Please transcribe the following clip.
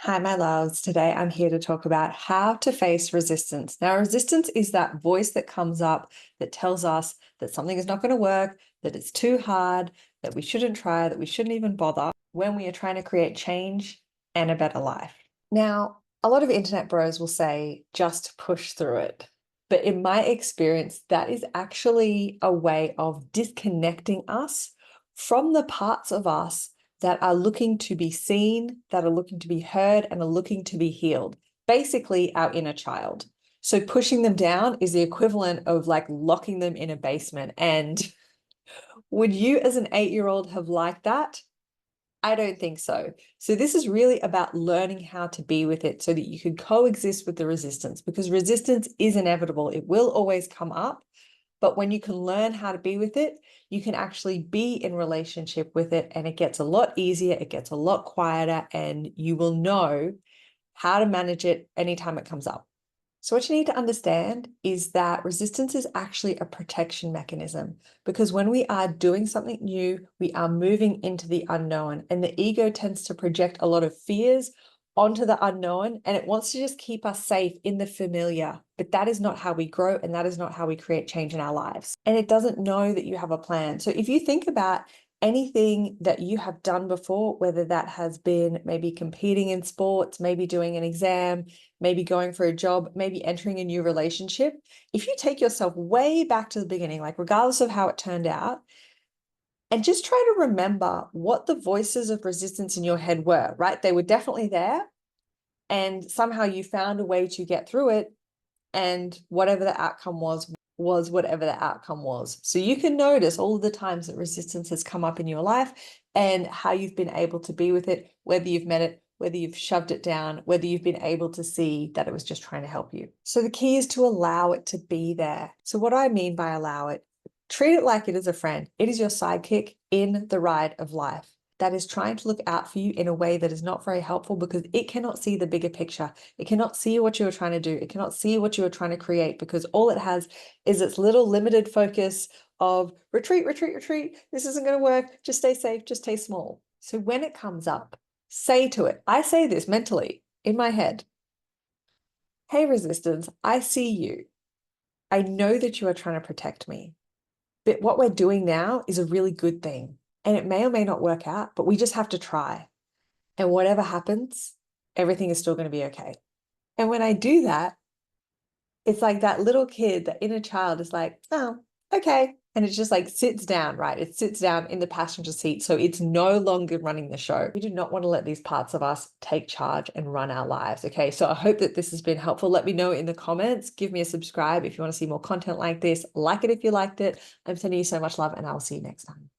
Hi, my loves. Today I'm here to talk about how to face resistance. Now, resistance is that voice that comes up that tells us that something is not going to work, that it's too hard, that we shouldn't try, that we shouldn't even bother when we are trying to create change and a better life. Now, a lot of internet bros will say just push through it. But in my experience, that is actually a way of disconnecting us from the parts of us that are looking to be seen, that are looking to be heard, and are looking to be healed. Basically, our inner child. So pushing them down is the equivalent of like locking them in a basement. And would you, as an 8-year-old, have liked that? I don't think so. So this is really about learning how to be with it so that you can coexist with the resistance, because resistance is inevitable. It will always come up. But when you can learn how to be with it, you can actually be in relationship with it, and it gets a lot easier, it gets a lot quieter, and you will know how to manage it anytime it comes up. So what you need to understand is that resistance is actually a protection mechanism, because when we are doing something new, we are moving into the unknown, and the ego tends to project a lot of fears onto the unknown, and it wants to just keep us safe in the familiar. But that is not how we grow, and that is not how we create change in our lives. And it doesn't know that you have a plan. So if you think about anything that you have done before, whether that has been maybe competing in sports, maybe doing an exam, maybe going for a job, maybe entering a new relationship, if you take yourself way back to the beginning, like regardless of how it turned out, and just try to remember what the voices of resistance in your head were, right? They were definitely there. And somehow you found a way to get through it. And whatever the outcome was whatever the outcome was. So you can notice all of the times that resistance has come up in your life and how you've been able to be with it, whether you've met it, whether you've shoved it down, whether you've been able to see that it was just trying to help you. So the key is to allow it to be there. So what do I mean by allow it? Treat it like it is a friend. It is your sidekick in the ride of life that is trying to look out for you in a way that is not very helpful, because it cannot see the bigger picture. It cannot see what you are trying to do. It cannot see what you are trying to create, because all it has is its little limited focus of retreat, retreat, retreat. This isn't going to work. Just stay safe. Just stay small. So when it comes up, say to it, I say this mentally in my head, hey, resistance, I see you. I know that you are trying to protect me. But what we're doing now is a really good thing. And it may or may not work out, but we just have to try. And whatever happens, everything is still going to be okay. And when I do that, it's like that little kid, that inner child is like, oh, okay. And it just like sits down, right? It sits down in the passenger seat. So it's no longer running the show. We do not want to let these parts of us take charge and run our lives. Okay. So I hope that this has been helpful. Let me know in the comments. Give me a subscribe if you want to see more content like this. Like it if you liked it. I'm sending you so much love, and I'll see you next time.